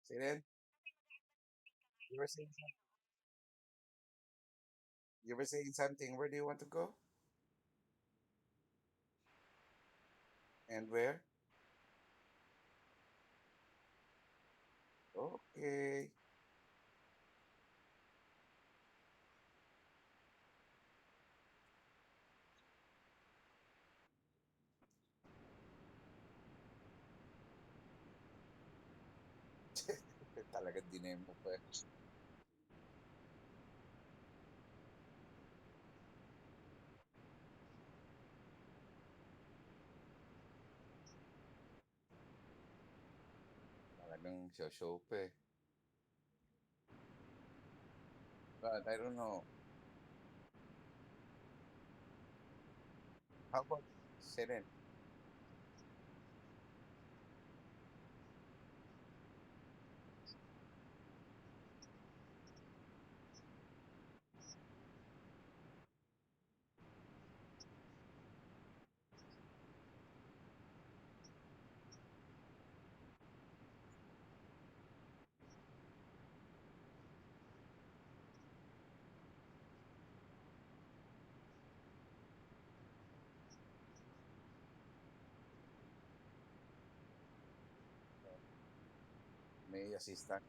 Say then, you were saying you were saying something. Where do you want to go? And where? Okay. Talaga dinem mo pa. Talagang show pa eh. But I don't know. How about Seren? May assistant.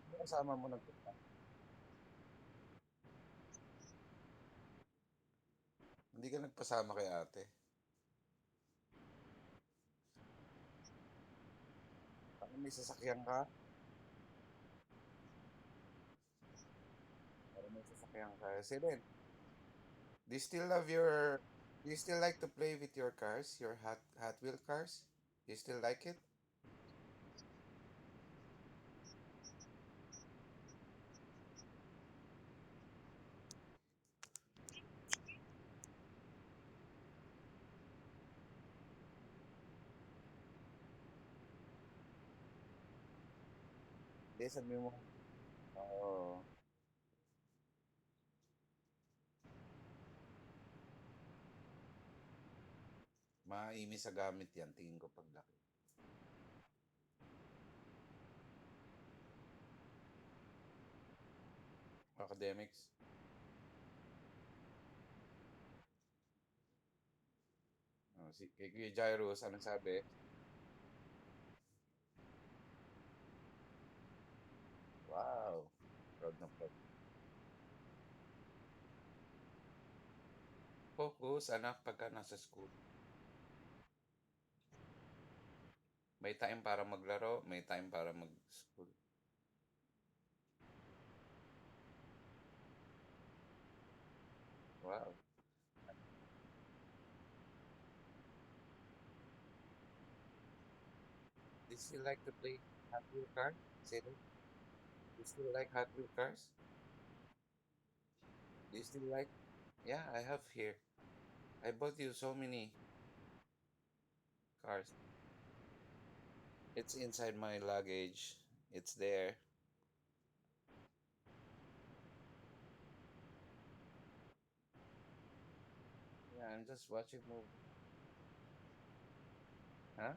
Hindi kasama mo nagpunta. Hindi ka nagpasama kay ate. Baka may sasakyan ka. Para may sasakyan ka. Seren, do you still love your do you still like to play with your cars, your Hot Wheel cars? You still like it? Hindi, sabi mo. Oo. Maiimi sa gamit yan, tingin ko paglaki. Academics. Oh, si, kay Kuya Jairus, anong sabi? Wow. Proud na proud. Focus, anak, pagka nasa school. May time para maglaro, may time para mag-school. Wow. Do you still like to play Hot Wheel cars? Say that. Do you still like Hot Wheel cars? Do you still like? Yeah, I have here. I bought you so many cars. It's inside my luggage. It's there. Yeah, I'm just watching movie. Huh?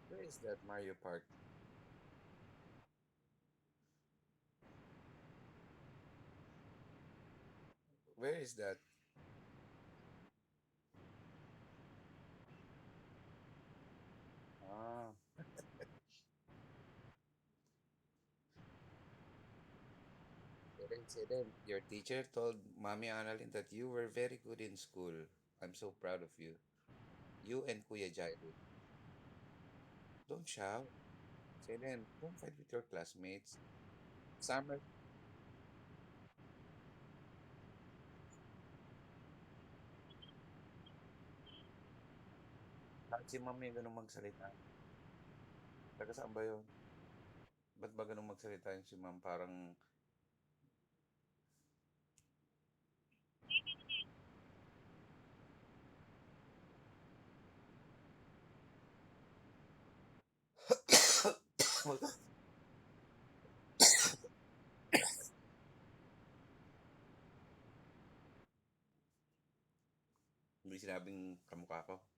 Where is that Mario Park? Where is that? Ah, Eden, your teacher told Mommy Annalyn that you were very good in school. I'm so proud of you. You and Kuya Jairo. Don't shout. Eden, don't fight with your classmates. Summer, kahit si Mami ganun magsalita. Taga saan ba yun? Ba't ba ganun magsalita yung si ma'am? Parang may sinabing kamukha ko.